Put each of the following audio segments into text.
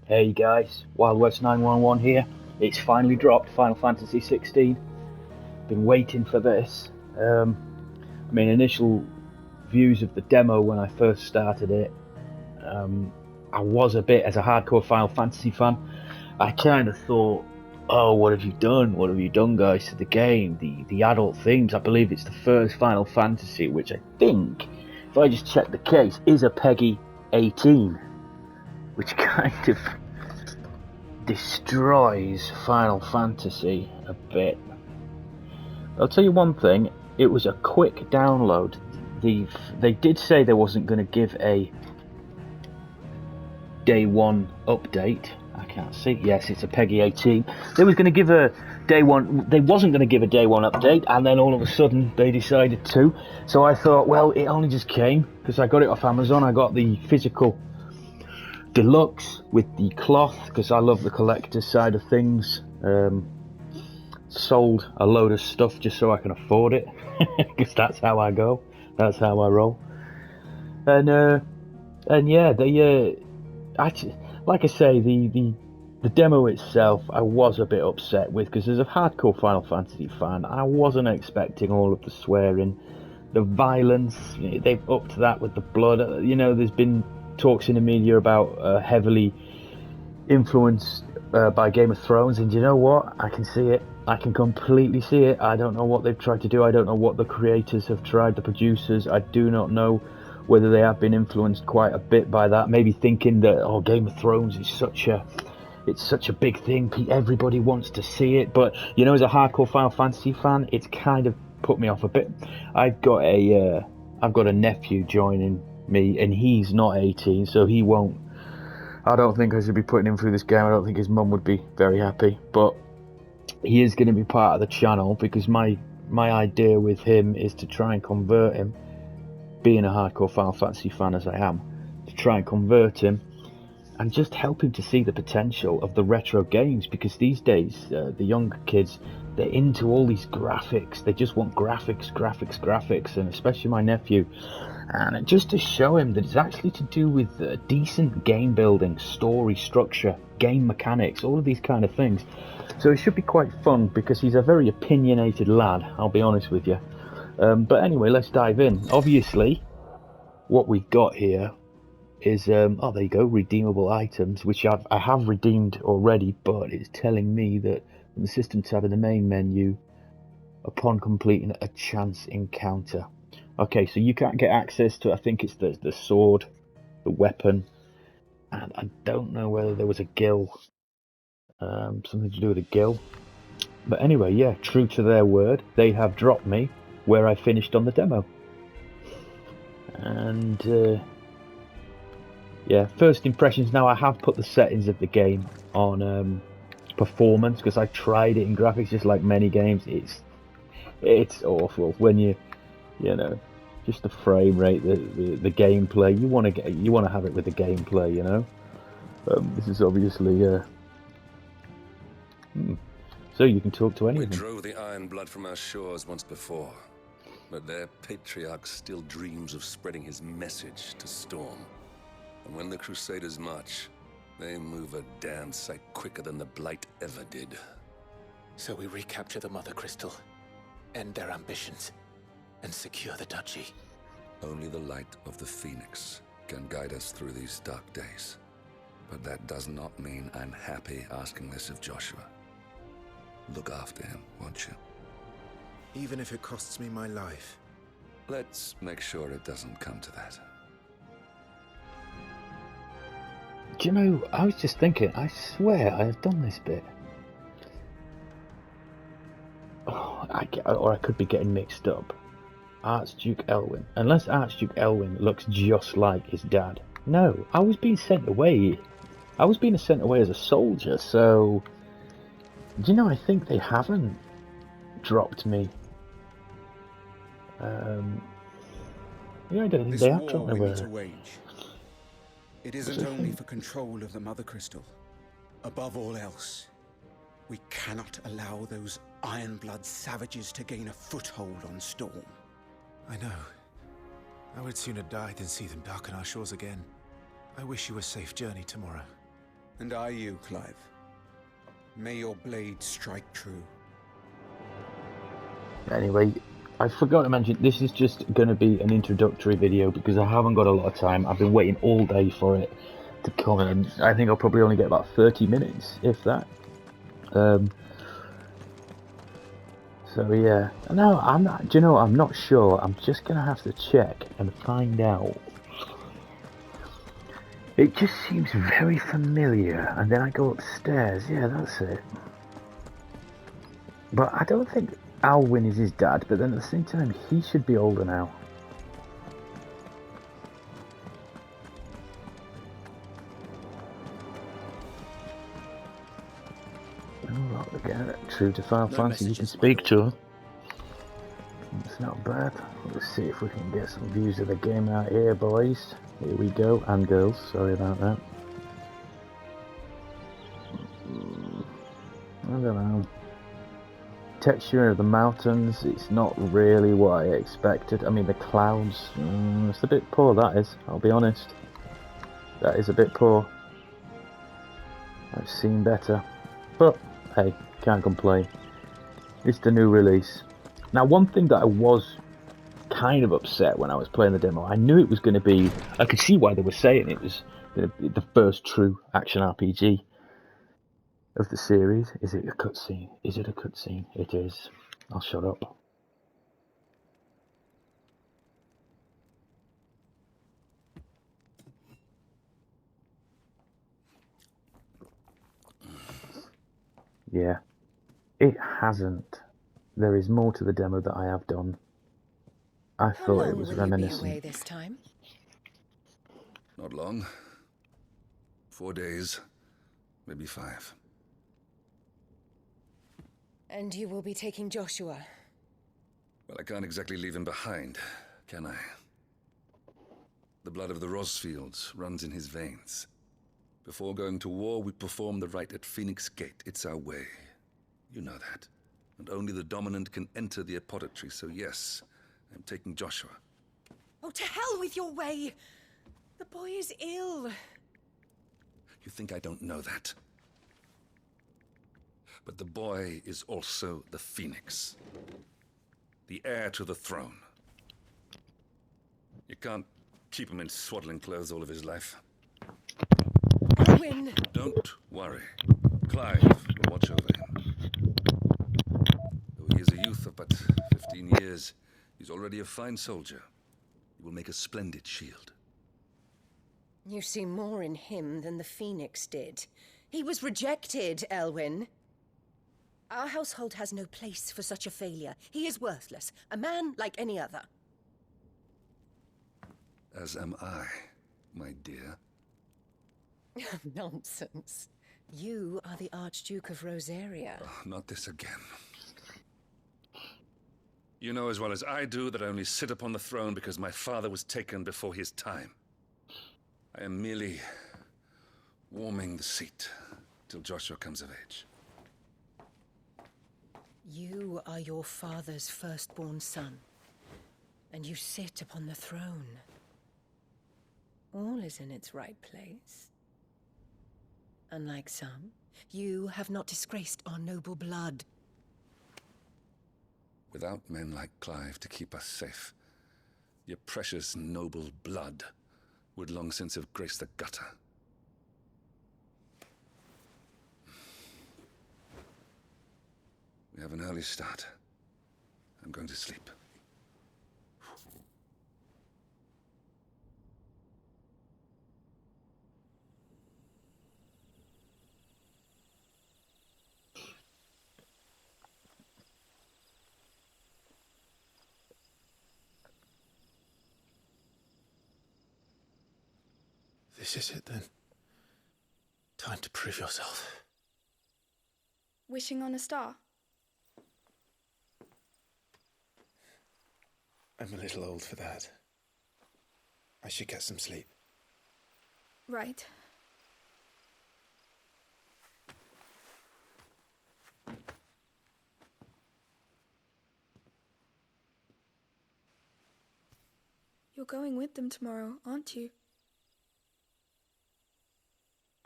Hey guys, Wild West 911 here. It's finally dropped, Final Fantasy 16. Been waiting for this. Initial views of the demo when I first started it, I was a bit, as a hardcore Final Fantasy fan, I kind of thought, oh, what have you done? What have you done, guys, to the game? The adult themes, I believe it's the first Final Fantasy, which I think, if I just check the case, is a PEGI 18, which kind of destroys Final Fantasy a bit. I'll tell you one thing, it was a quick download. They did say they wasn't going to give a day one update. I can't see. Yes, it's a PEGI 18. They was going to give a day one. They wasn't going to give a day one update, and then all of a sudden they decided to. So I thought, well, it only just came because I got it off Amazon. I got the physical deluxe with the cloth because I love the collector's side of things. Sold a load of stuff just so I can afford it because that's how I go. That's how I roll. And yeah, they actually, like I say, the demo itself, I was a bit upset with because as a hardcore Final Fantasy fan, I wasn't expecting all of the swearing, the violence. They've upped that with the blood. There's been talks in the media about heavily influenced by Game of Thrones, and you know what? I can see it. I can completely see it. I don't know what they've tried to do. I don't know what the creators have tried, the producers. I do not know whether they have been influenced quite a bit by that. Maybe thinking that, oh, Game of Thrones is such a big thing. Everybody wants to see it. But as a hardcore Final Fantasy fan, it's kind of put me off a bit. I've got a nephew joining me, and he's not 18, so he won't. I don't think I should be putting him through this game. I don't think his mum would be very happy, but he is going to be part of the channel because my idea with him is to try and convert him, being a hardcore Final Fantasy fan as I am, to try and convert him and just help him to see the potential of the retro games, because these days the younger kids, they're into all these graphics. They just want graphics, and especially my nephew. And just to show him that it's actually to do with decent game building, story structure, game mechanics, all of these kind of things. So it should be quite fun because he's a very opinionated lad, I'll be honest with you. But anyway, let's dive in. Obviously, what we've got here is, there you go, redeemable items, which I have redeemed already, but it's telling me that in the system tab in the main menu, upon completing a chance encounter. Okay, so you can't get access to, I think it's the sword, the weapon, and I don't know whether there was a gill, something to do with a gill. But anyway, yeah, true to their word, they have dropped me where I finished on the demo. And yeah, first impressions. Now I have put the settings of the game on performance because I tried it in graphics, just like many games. It's awful when you know, just the frame rate, the gameplay. You want to have it with the gameplay, This is obviously so you can talk to any We of them. drove the Iron Blood from our shores once before, but their patriarch still dreams of spreading his message to Storm. And when the Crusaders march, they move a damn sight quicker than the Blight ever did. So we recapture the Mother Crystal, end their ambitions, and secure the Duchy. Only the light of the Phoenix can guide us through these dark days. But that does not mean I'm happy asking this of Joshua. Look after him, won't you? Even if it costs me my life. Let's make sure it doesn't come to that. Do you know, I was just thinking, I swear I have done this bit. Oh, or I could be getting mixed up. Archduke Elwyn. Unless Archduke Elwyn looks just like his dad. No, I was being sent away. I was being sent away as a soldier, so... Do you know, I think they haven't dropped me. Yeah, I don't think they have dropped me. This war we need to wage. It isn't only for control of the Mother Crystal. Above all else, we cannot allow those Ironblood savages to gain a foothold on Storm. I know. I would sooner die than see them darken our shores again. I wish you a safe journey tomorrow. And are you, Clive? May your blade strike true. Anyway, I forgot to mention, this is just going to be an introductory video because I haven't got a lot of time. I've been waiting all day for it to come, and I think I'll probably only get about 30 minutes, if that. So yeah, no, I'm not. Do you know? I'm not sure. I'm just gonna have to check and find out. It just seems very familiar, and then I go upstairs. Yeah, that's it. But I don't think Alwyn is his dad. But then at the same time, he should be older now. Oh, look, again, true to Final Fantasy, you can speak to her. It's not bad. Let's see if we can get some views of the game out here, boys. Here we go, and girls. Sorry about that. I don't know. Texture of the mountains, it's not really what I expected. I mean, the clouds, it's a bit poor, that is. I'll be honest. That is a bit poor. I've seen better. But, hey, can't complain. It's the new release. Now, one thing that I was kind of upset when I was playing the demo, I knew it was going to be, I could see why they were saying it was going to be the first true action RPG of the series. Is it a cutscene? Is it a cutscene? It is. I'll shut up. Yeah. It hasn't. There is more to the demo that I have done. I thought it was reminiscent. Will you be away this time? Not long. 4 days, maybe 5. And you will be taking Joshua? Well, I can't exactly leave him behind, can I? The blood of the Rosfields runs in his veins. Before going to war, we perform the rite at Phoenix Gate. It's our way. You know that. And only the dominant can enter the apothecary, so yes, I'm taking Joshua. Oh, to hell with your way! The boy is ill. You think I don't know that? But the boy is also the Phoenix. The heir to the throne. You can't keep him in swaddling clothes all of his life. Alwyn! Don't worry. Clive will watch over him. Though he is a youth of but 15 years, he's already a fine soldier. He will make a splendid shield. You see more in him than the Phoenix did. He was rejected, Elwyn. Our household has no place for such a failure. He is worthless, a man like any other. As am I, my dear. Nonsense. You are the Archduke of Rosaria. Oh, not this again. You know as well as I do that I only sit upon the throne because my father was taken before his time. I am merely warming the seat till Joshua comes of age. You are your father's firstborn son, and you sit upon the throne. All is in its right place. Unlike some, you have not disgraced our noble blood. Without men like Clive to keep us safe, your precious noble blood would long since have graced the gutter. We have an early start. I'm going to sleep. This is it then. Time to prove yourself. Wishing on a star? I'm a little old for that. I should get some sleep. Right. You're going with them tomorrow, aren't you?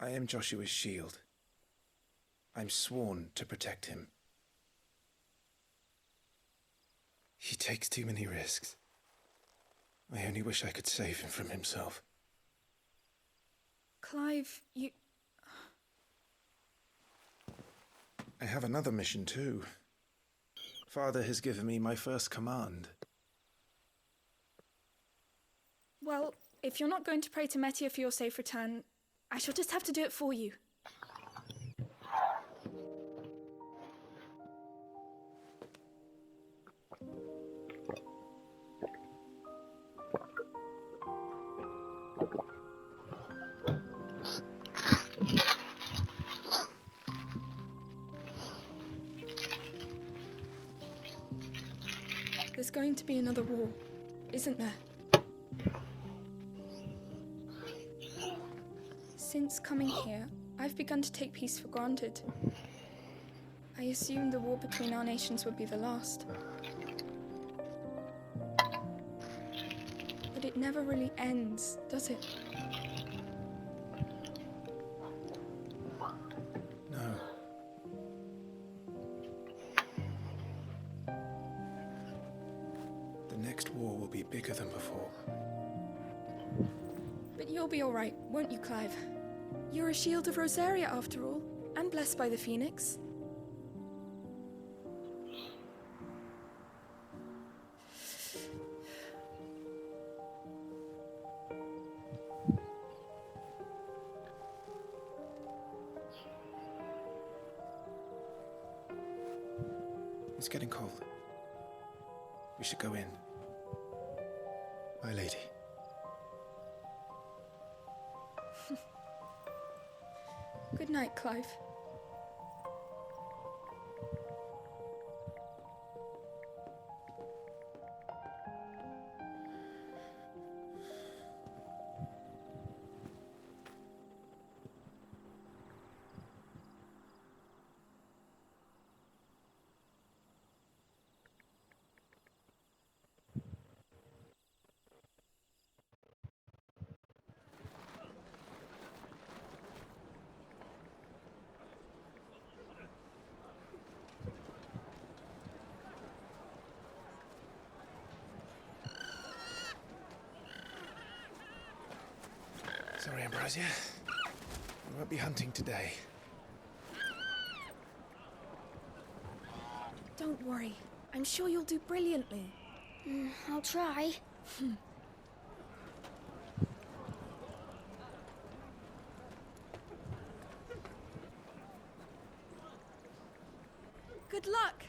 I am Joshua's shield. I'm sworn to protect him. He takes too many risks. I only wish I could save him from himself. Clive, you... I have another mission too. Father has given me my first command. Well, if you're not going to pray to Metia for your safe return, I shall just have to do it for you. There's going to be another war, isn't there? Since coming here, I've begun to take peace for granted. I assumed the war between our nations would be the last. But it never really ends, does it? No. The next war will be bigger than before. But you'll be all right, won't you, Clive? You're a shield of Rosaria, after all, and blessed by the Phoenix. It's getting cold. We should go in. My lady. Good night, Clive. Sorry, Ambrosia. We won't be hunting today. Don't worry. I'm sure you'll do brilliantly. I'll try. Good luck!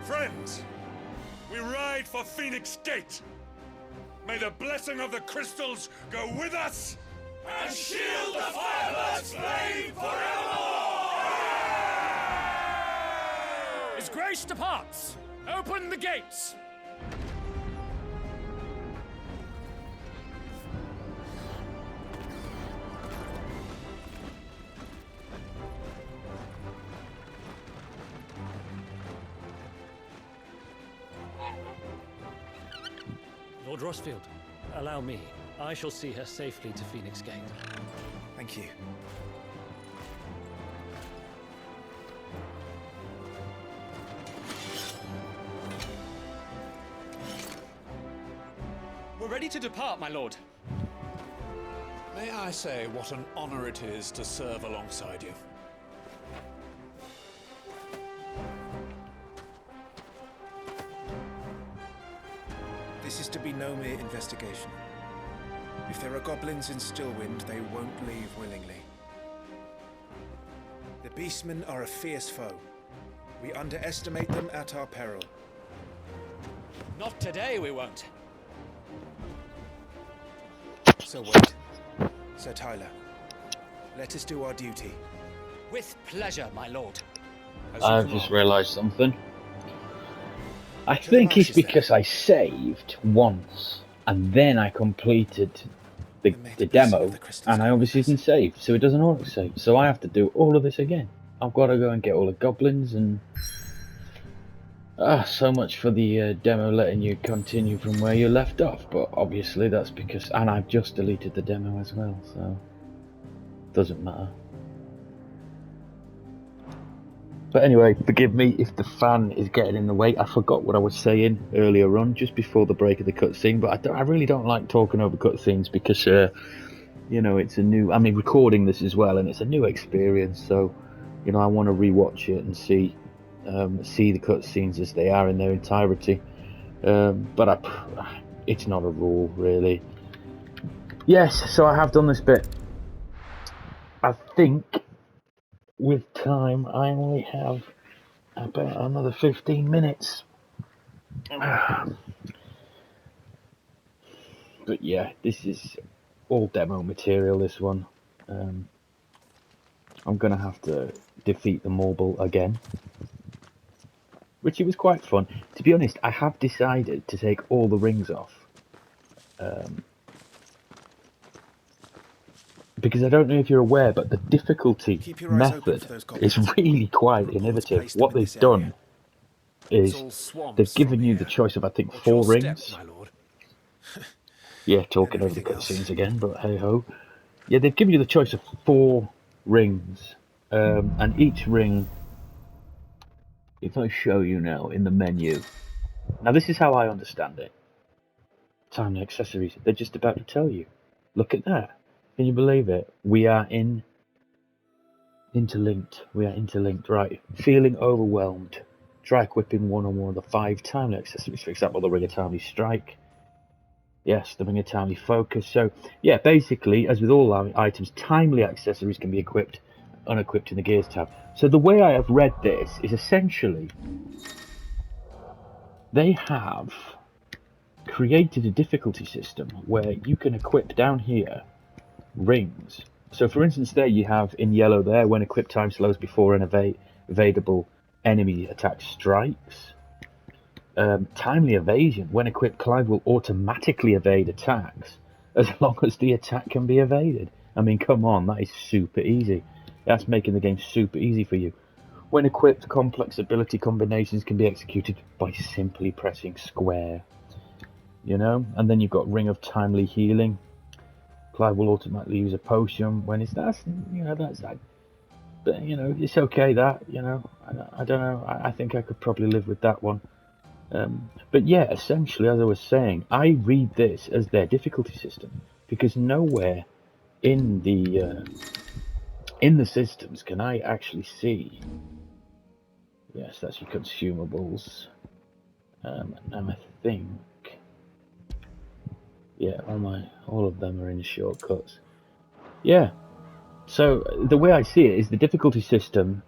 Friends, we ride for Phoenix Gate. May the blessing of the crystals go with us and shield the Firebird's flame forevermore! His Grace departs! Open the gates! Lord Rossfield, allow me. I shall see her safely to Phoenix Gate. Thank you. We're ready to depart, my lord. May I say what an honor it is to serve alongside you? This is to be no mere investigation. If there are goblins in Stillwind, they won't leave willingly. The Beastmen are a fierce foe. We underestimate them at our peril. Not today, we won't. So wait. Sir Tyler, let us do our duty. With pleasure, my lord. I've just realised something. I think it's because I saved once and then I completed the demo, and I obviously didn't save, so it doesn't auto-save. So I have to do all of this again. I've got to go and get all the goblins, and so much for the demo letting you continue from where you left off. But obviously that's because, and I've just deleted the demo as well, so doesn't matter. But anyway, forgive me if the fan is getting in the way. I forgot what I was saying earlier on, just before the break of the cutscene. But I really don't like talking over cutscenes because, you know, it's a new. I mean, recording this as well, and it's a new experience. So, you know, I want to rewatch it and see the cutscenes as they are in their entirety. But it's not a rule, really. Yes, so I have done this bit. I think with time, I only have about another 15 minutes. But yeah, this is all demo material, this one. I'm gonna have to defeat the Morble again, which it was quite fun. To be honest, I have decided to take all the rings off. Because I don't know if you're aware, but the difficulty method is really quite innovative. What they've done is they've given you the choice of, I think, 4 rings. Yeah, talking over the cutscenes again, but hey ho. Yeah, they've given you the choice of 4 rings, and each ring, if I show you now in the menu, now this is how I understand it. Time and accessories, they're just about to tell you. Look at that. Can you believe it? We are interlinked. We are interlinked, right. Feeling overwhelmed. Try equipping one or more of the 5 timely accessories, for example, the Ring of Timely Strike. Yes, the Ring of Timely Focus. So, yeah, basically, as with all items, timely accessories can be equipped, unequipped in the Gears tab. So the way I have read this is essentially, they have created a difficulty system where you can equip down here rings. So for instance, there you have in yellow there, when equipped time slows before an evadable enemy attack strikes. Timely evasion. When equipped, Clive will automatically evade attacks as long as the attack can be evaded. I mean, come on, that is super easy. That's making the game super easy for you. When equipped, complex ability combinations can be executed by simply pressing square. You know, and then you've got Ring of Timely Healing. Clive will automatically use a potion when it's that's but you know, it's okay that, you know, I don't know, I think I could probably live with that one. But yeah, essentially, as I was saying, I read this as their difficulty system because nowhere in the systems can I actually see. Yes, that's your consumables. And I think, yeah, all of them are in shortcuts. Yeah. So the way I see it is the difficulty system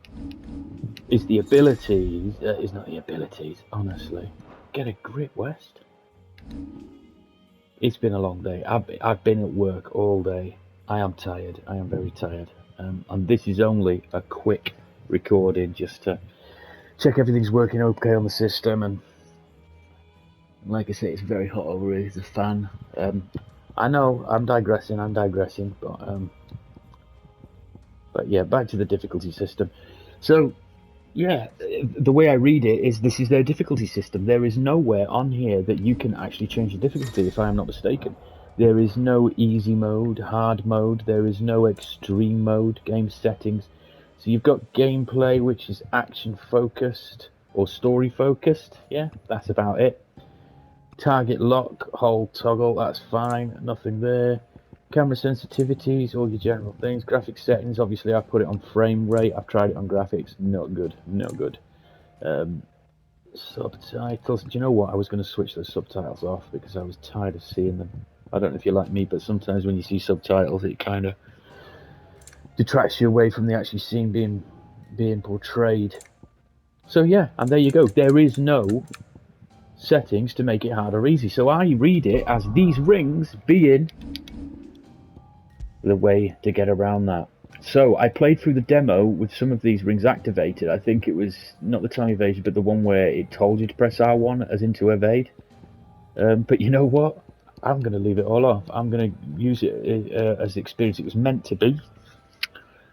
is the abilities. Is not the abilities. Honestly, get a grip, West. It's been a long day. I've been at work all day. I am tired. I am very tired. And this is only a quick recording just to check everything's working okay on the system. And like I say, it's very hot over here. There's a fan. I know I'm digressing. But yeah, back to the difficulty system. So yeah, the way I read it is this is their difficulty system. There is nowhere on here that you can actually change the difficulty, if I am not mistaken. There is no easy mode, hard mode, there is no extreme mode, game settings. So you've got gameplay, which is action focused or story focused. Yeah, that's about it. Target lock, hold, toggle, that's fine, nothing there. Camera sensitivities, all your general things. Graphics settings, obviously I put it on frame rate. I've tried it on graphics, not good, no good. Subtitles, do you know what? I was going to switch those subtitles off because I was tired of seeing them. I don't know if you're like me, but sometimes when you see subtitles, it kind of detracts you away from the actual scene being portrayed. So yeah, and there you go. There is no settings to make it hard or easy. So I read it as these rings being the way to get around that. So I played through the demo with some of these rings activated. I think it was not the time evasion, but the one where it told you to press R1 as in to evade. But you know what? I'm going to leave it all off. I'm going to use it as the experience it was meant to be.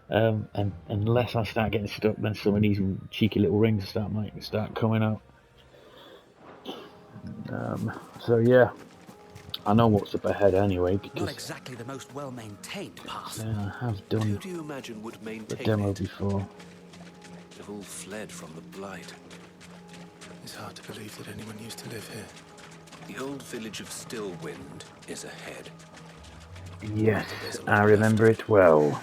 And unless I start getting stuck, then some of these cheeky little rings start coming out. So yeah, I know what's up ahead anyway, because not exactly the most well-maintained path. I have done Who do you imagine would the maintain demo it? before. They've all fled from the Blight. It's hard to believe that anyone used to live here. The old village of Stillwind is ahead. Yes, I remember it well.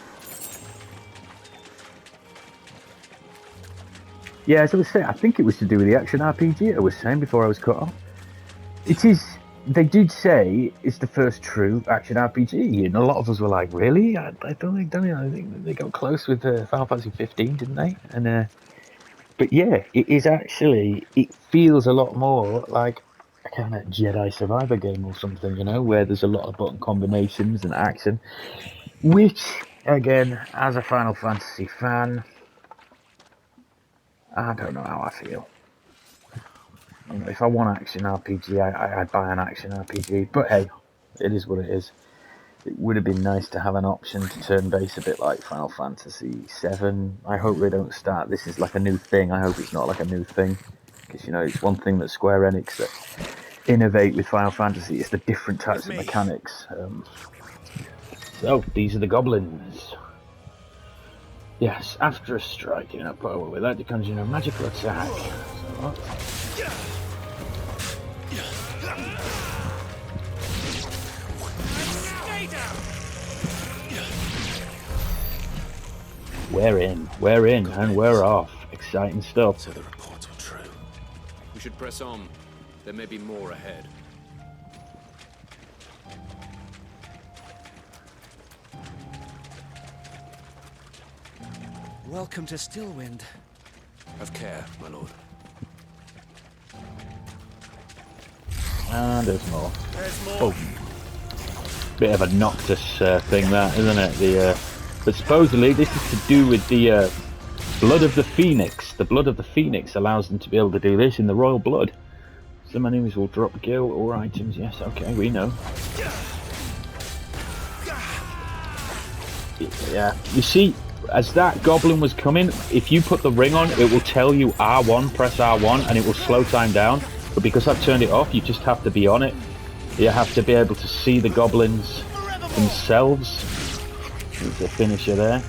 Yeah, as I was saying, I think it was to do with the action RPG I was saying before I was cut off. It is, they did say it's the first true action RPG, and a lot of us were like, really? I think they got close with Final Fantasy 15, didn't they? And but yeah, it is actually, it feels a lot more like a kind of Jedi Survivor game or something, you know, where there's a lot of button combinations and action, which, again, as a Final Fantasy fan, I don't know how I feel. You know, if I want action RPG, I'd buy an action RPG. But hey, it is what it is. It would have been nice to have an option to turn base a bit like Final Fantasy VII. I hope they don't start. This is like a new thing. I hope it's not like a new thing, because you know it's one thing that Square Enix that innovate with Final Fantasy is the different types of mechanics. So these are the goblins. Yes, after a strike in a power without the conjuring a magical attack. So, we're in, and we're off. Exciting stuff. So the reports were true. We should press on. There may be more ahead. Welcome to Stillwind. Have care, my lord. And there's more. Oh, bit of a Noctis thing, that, isn't it? But supposedly this is to do with the blood of the Phoenix. The blood of the Phoenix allows them to be able to do this in the royal blood. Some enemies will drop gil or items. Yes, okay, we know. Yeah, you see, as that goblin was coming, if you put the ring on, it will tell you R1, press R1, and it will slow time down. But because I've turned it off, you just have to be on it. You have to be able to see the goblins themselves. There's a finisher there.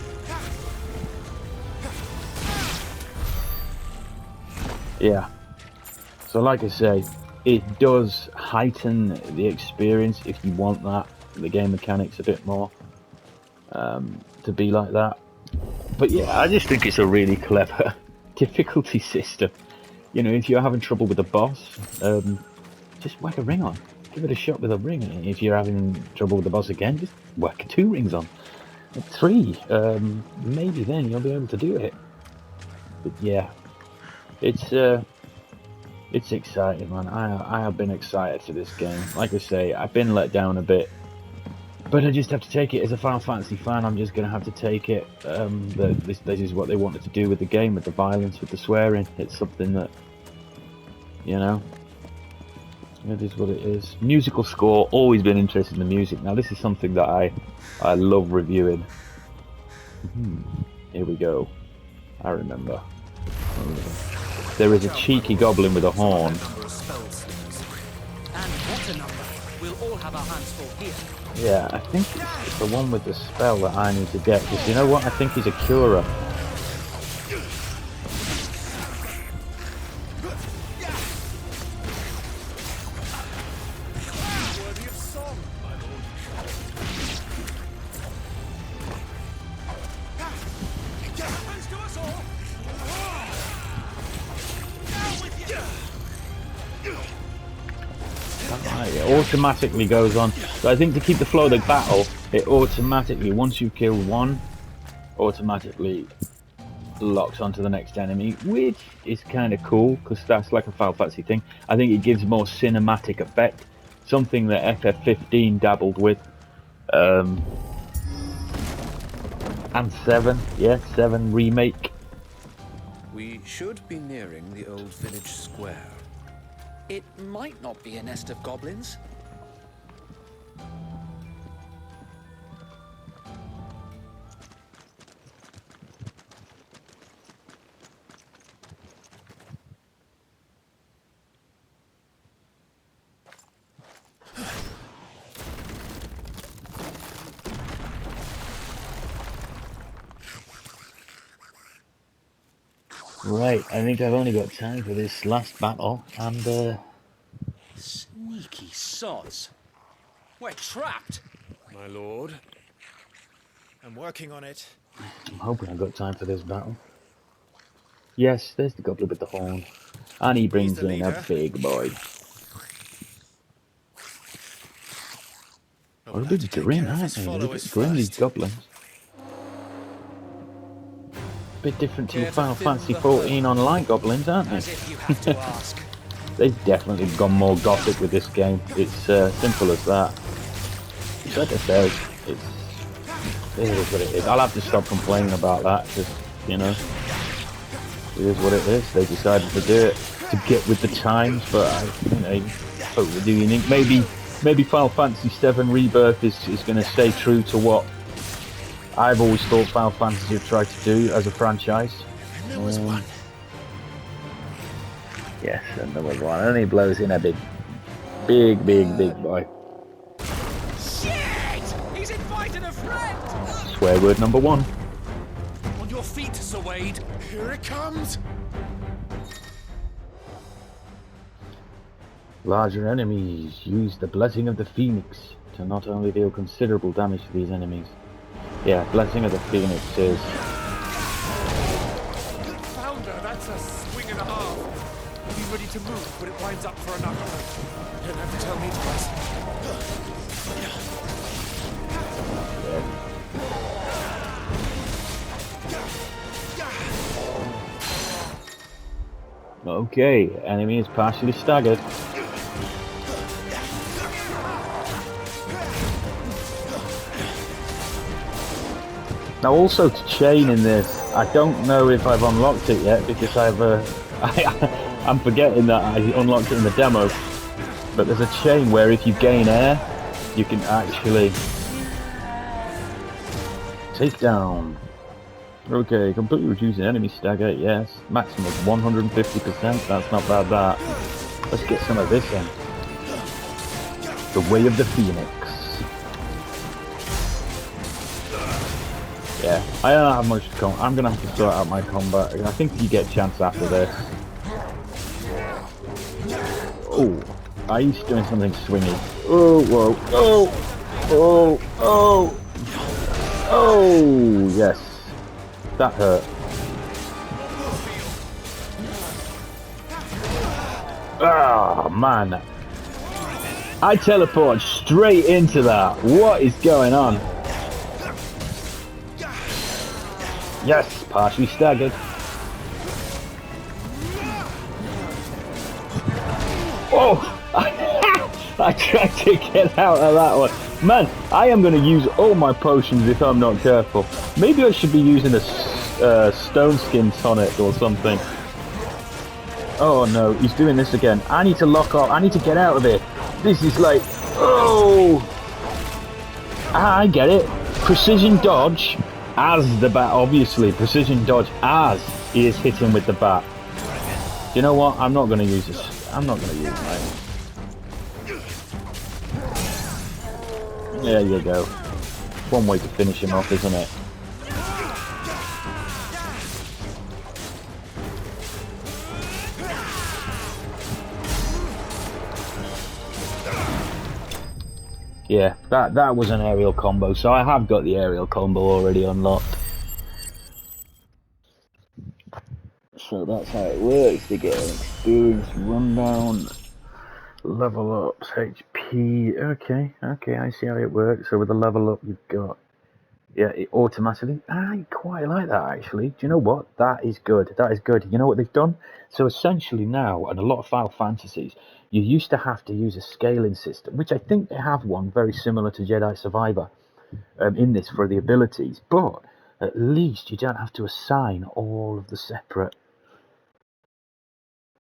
Yeah. So like I say, it does heighten the experience if you want that, the game mechanics a bit more, to be like that. But yeah, I just think it's a really clever difficulty system. You know, if you're having trouble with a boss, just whack a ring on. Give it a shot with a ring. And if you're having trouble with the boss again, just whack 2 rings on. 3, maybe then you'll be able to do it. But yeah, it's exciting, man. I have been excited for this game. Like I say, I've been let down a bit, but I just have to take it as a Final Fantasy fan. I'm just gonna have to take it. This is what they wanted to do with the game, with the violence, with the swearing. It's something that, you know, it is what it is. Musical score, always been interested in the music. Now this is something that I love reviewing. Here we go. I remember. There is a cheeky goblin with a horn. And what a number! We'll all have our hands full here. Yeah, I think it's the one with the spell that I need to get. Because you know what? I think he's a curer. It automatically goes on. So I think to keep the flow of the battle, it automatically, once you've killed one, automatically locks onto the next enemy, which is kind of cool because that's like a Final Fantasy thing. I think it gives more cinematic effect, something that FF15 dabbled with, and 7, yeah, 7 remake. We should be nearing the old village square. It might not be a nest of goblins. Right, I think I've only got time for this last battle, and Sneaky sods. We're trapped. My lord. I'm working on it. I'm hoping I've got time for this battle. Yes, there's the goblin with the horn. And he He's brings the in a leader. big boy. But What a we'll have to bit take grim, care of aren't his they? They're a followers bit grim, these first. goblins. Bit different to your Care to Final thin Fantasy the XIV herd? online goblins, aren't As they? if you have to ask. They've definitely gone more gothic with this game. It's simple as that. Like I say, it is what it is. I'll have to stop complaining about that, because, you know, it is what it is. They decided to do it to get with the times, but I hope they do unique. Maybe Final Fantasy VII Rebirth is going to stay true to what I've always thought Final Fantasy have tried to do as a franchise. There was one. Yes, and there was one, and he blows in a big boy. Shit! He's invited a friend! Swear word number 1. On your feet, Sir Wade. Here it comes. Larger enemies use the Blessing of the Phoenix to not only deal considerable damage to these enemies. Yeah, Blessing of the Phoenix is... Founder, that's a swing and a half. Be ready to move, but it winds up for another. You don't have to tell me twice. Okay, enemy is partially staggered. Now also to chain in this, I don't know if I've unlocked it yet because I'm forgetting that I unlocked it in the demo. But there's a chain where if you gain air, you can actually take down. Okay, completely reducing enemy stagger, yes. Maximum 150%, that's not bad that. Let's get some of this in. The Way of the Phoenix. Yeah, I don't have much to I'm gonna have to sort out my combat. I think you get a chance after this. Oh, he's doing something swingy. Oh, whoa, oh, yes. That hurt. Ah, man. I teleport straight into that. What is going on? Yes, partially staggered. Oh! I tried to get out of that one. Man, I am going to use all my potions if I'm not careful. Maybe I should be using a stone skin tonic or something. Oh no, he's doing this again. I need to lock off. I need to get out of it. This is like... Oh! I get it. Precision dodge as the bat, obviously. Precision dodge as he is hitting with the bat. You know what? I'm not going to use this. I'm not going to use it, mate. There you go. One way to finish him off, isn't it? Yeah, that was an aerial combo, so I have got the aerial combo already unlocked. So that's how it works. They get an experience rundown, level ups, HP. Okay, I see how it works. So with the level up, you've got, yeah, it automatically. I quite like that actually. Do you know what? That is good. That is good. You know what they've done? So essentially now, and a lot of Final Fantasies, you used to have to use a scaling system, which I think they have one very similar to Jedi Survivor in this for the abilities, but at least you don't have to assign all of the separate.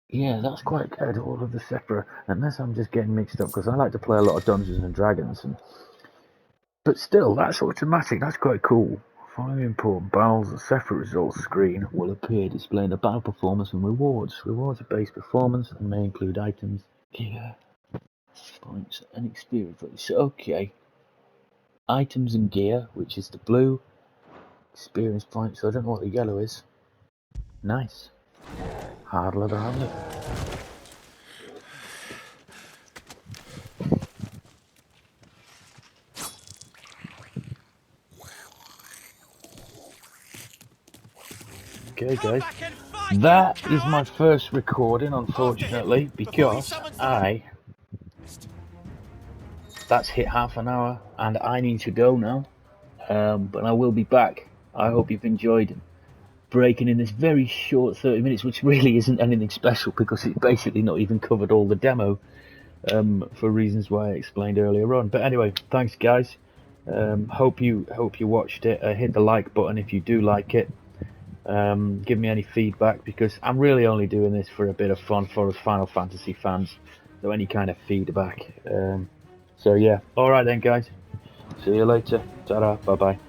Yeah, that's quite good, all of the separate, unless I'm just getting mixed up, because I like to play a lot of Dungeons and Dragons, but still, that's automatic, that's quite cool. Following important battles, a separate results screen will appear displaying the battle performance and rewards. Rewards are base performance and may include items, gear, points, and experience points. Okay. Items and gear, which is the blue, experience points, so I don't know what the yellow is. Nice. Hardly, hardly. Okay, guys. That is my first recording, unfortunately, because that's hit half an hour and I need to go now. But I will be back. I hope you've enjoyed breaking in this very short 30 minutes, which really isn't anything special because it's basically not even covered all the demo, for reasons why I explained earlier on. But anyway, thanks guys. Hope you watched it. Hit the like button if you do like it. Give me any feedback because I'm really only doing this for a bit of fun for us Final Fantasy fans. So any kind of feedback. So yeah, alright then guys. See you later. Ta-da, bye bye.